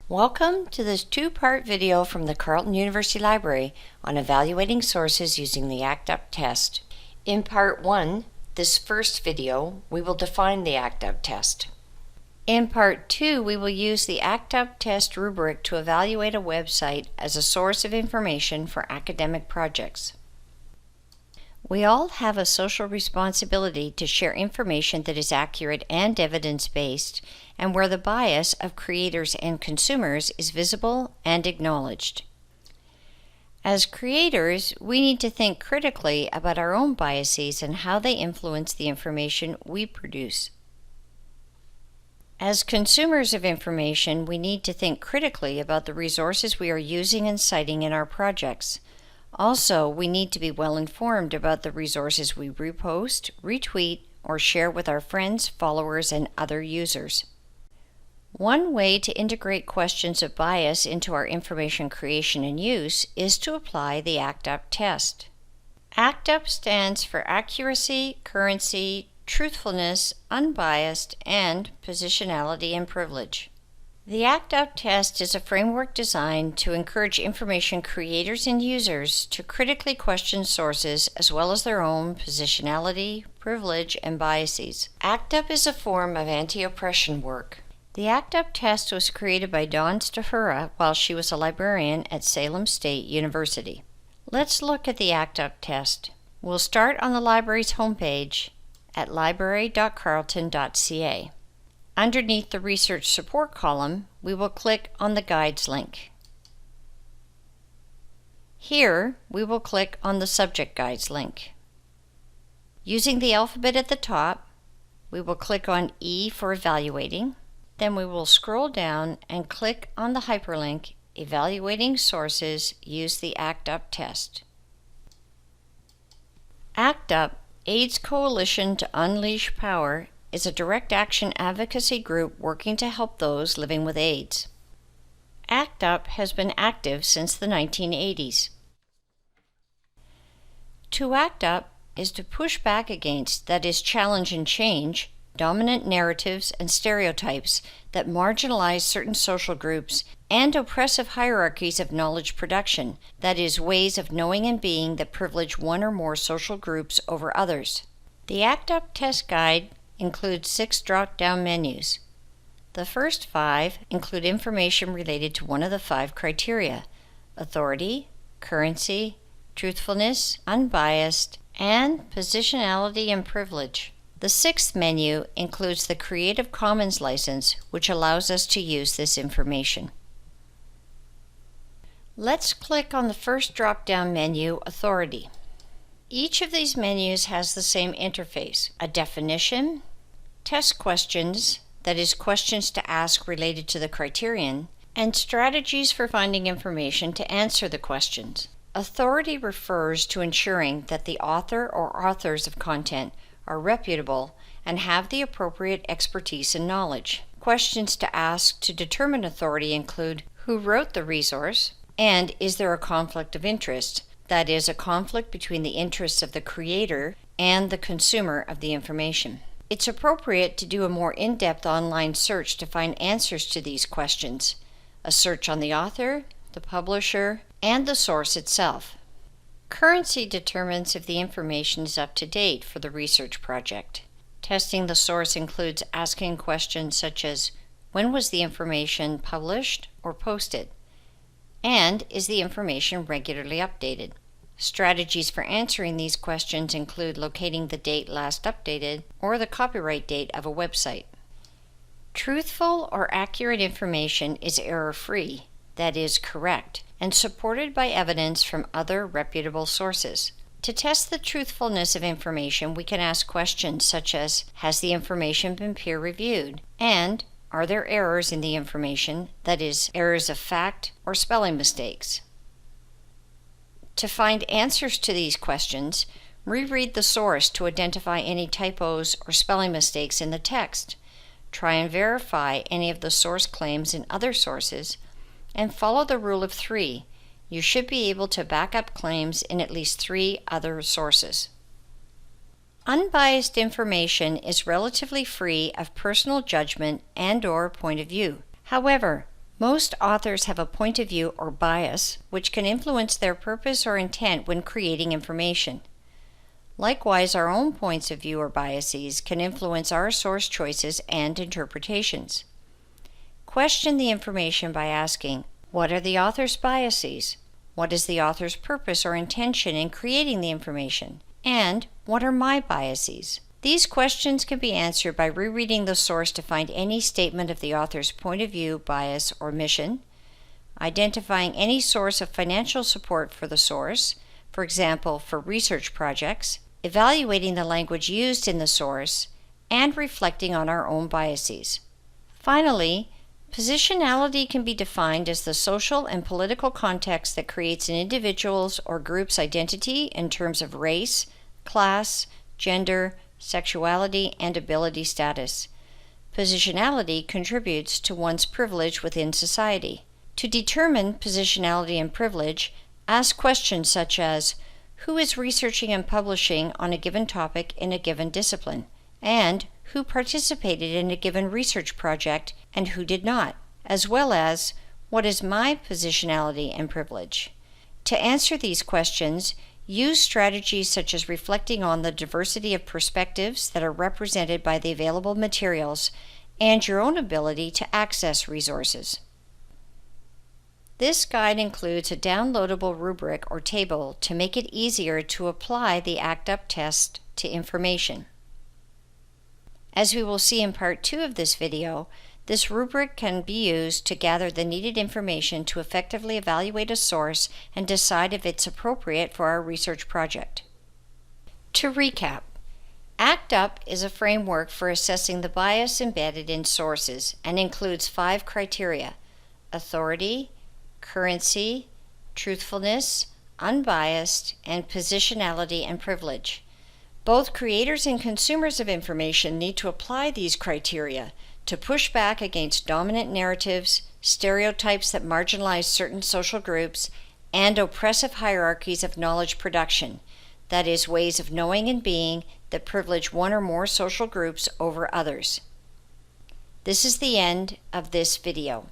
Welcome to this two-part video from the Carleton University Library on evaluating sources using the ACT UP test. In part 1, this first video, we will define the ACT UP test. In part 2, we will use the ACT UP test rubric to evaluate a website as a source of information for academic projects. We all have a social responsibility to share information that is accurate and evidence-based, and where the bias of creators and consumers is visible and acknowledged. As creators, we need to think critically about our own biases and how they influence the information we produce. As consumers of information, we need to think critically about the resources we are using and citing in our projects. Also, we need to be well informed about the resources we repost, retweet, or share with our friends, followers, and other users. One way to integrate questions of bias into our information creation and use is to apply the ACT UP test. ACT UP stands for accuracy, currency, truthfulness, unbiased, and positionality and privilege. The ACT UP test is a framework designed to encourage information creators and users to critically question sources as well as their own positionality, privilege, and biases. ACT UP is a form of anti-oppression work. The ACT UP test was created by Dawn Stahura while she was a librarian at Salem State University. Let's look at the ACT UP test. We'll start on the library's homepage at library.carleton.ca. Underneath the Research Support column, we will click on the Guides link. Here, we will click on the Subject Guides link. Using the alphabet at the top, we will click on E for Evaluating. Then we will scroll down and click on the hyperlink Evaluating Sources Use the ACT UP test. ACT UP, AIDS Coalition to Unleash Power, is a direct action advocacy group working to help those living with AIDS. ACT UP has been active since the 1980s. To ACT UP is to push back against, that is, challenge and change, dominant narratives and stereotypes that marginalize certain social groups and oppressive hierarchies of knowledge production, that is, ways of knowing and being that privilege one or more social groups over others. The ACT UP test guide includes 6 drop-down menus. The first 5 include information related to one of the 5 criteria: authority, currency, truthfulness, unbiased, and positionality and privilege. The 6th menu includes the Creative Commons license, which allows us to use this information. Let's click on the first drop-down menu, Authority. Each of these menus has the same interface: a definition, test questions, that is, questions to ask related to the criterion, and strategies for finding information to answer the questions. Authority refers to ensuring that the author or authors of content are reputable and have the appropriate expertise and knowledge. Questions to ask to determine authority include: who wrote the resource, and is there a conflict of interest, that is, a conflict between the interests of the creator and the consumer of the information. It's appropriate to do a more in-depth online search to find answers to these questions, a search on the author, the publisher, and the source itself. Currency determines if the information is up to date for the research project. Testing the source includes asking questions such as: when was the information published or posted? And is the information regularly updated? Strategies for answering these questions include locating the date last updated or the copyright date of a website. Truthful or accurate information is error-free, that is, correct, and supported by evidence from other reputable sources. To test the truthfulness of information, we can ask questions such as: has the information been peer-reviewed? And are there errors in the information, that is, errors of fact or spelling mistakes? To find answers to these questions, reread the source to identify any typos or spelling mistakes in the text. Try and verify any of the source claims in other sources, and follow the rule of 3. You should be able to back up claims in at least 3 other sources. Unbiased information is relatively free of personal judgment and/or point of view. However, Most authors have a point of view or bias which can influence their purpose or intent when creating information. Likewise, our own points of view or biases can influence our source choices and interpretations. Question the information by asking, what are the author's biases? What is the author's purpose or intention in creating the information? And what are my biases? These questions can be answered by rereading the source to find any statement of the author's point of view, bias, or mission, identifying any source of financial support for the source, for example, for research projects, evaluating the language used in the source, and reflecting on our own biases. Finally, positionality can be defined as the social and political context that creates an individual's or group's identity in terms of race, class, gender, sexuality, and ability status. Positionality contributes to one's privilege within society. To determine positionality and privilege, ask questions such as, who is researching and publishing on a given topic in a given discipline? And who participated in a given research project and who did not? As well as, what is my positionality and privilege? To answer these questions, use strategies such as reflecting on the diversity of perspectives that are represented by the available materials and your own ability to access resources. This guide includes a downloadable rubric or table to make it easier to apply the ACT UP test to information. As we will see in part 2 of this video, this rubric can be used to gather the needed information to effectively evaluate a source and decide if it's appropriate for our research project. To recap, ACT UP is a framework for assessing the bias embedded in sources and includes 5 criteria: authority, currency, truthfulness, unbiased, and positionality and privilege. Both creators and consumers of information need to apply these criteria to push back against dominant narratives, stereotypes that marginalize certain social groups, and oppressive hierarchies of knowledge production, that is, ways of knowing and being that privilege one or more social groups over others. This is the end of this video.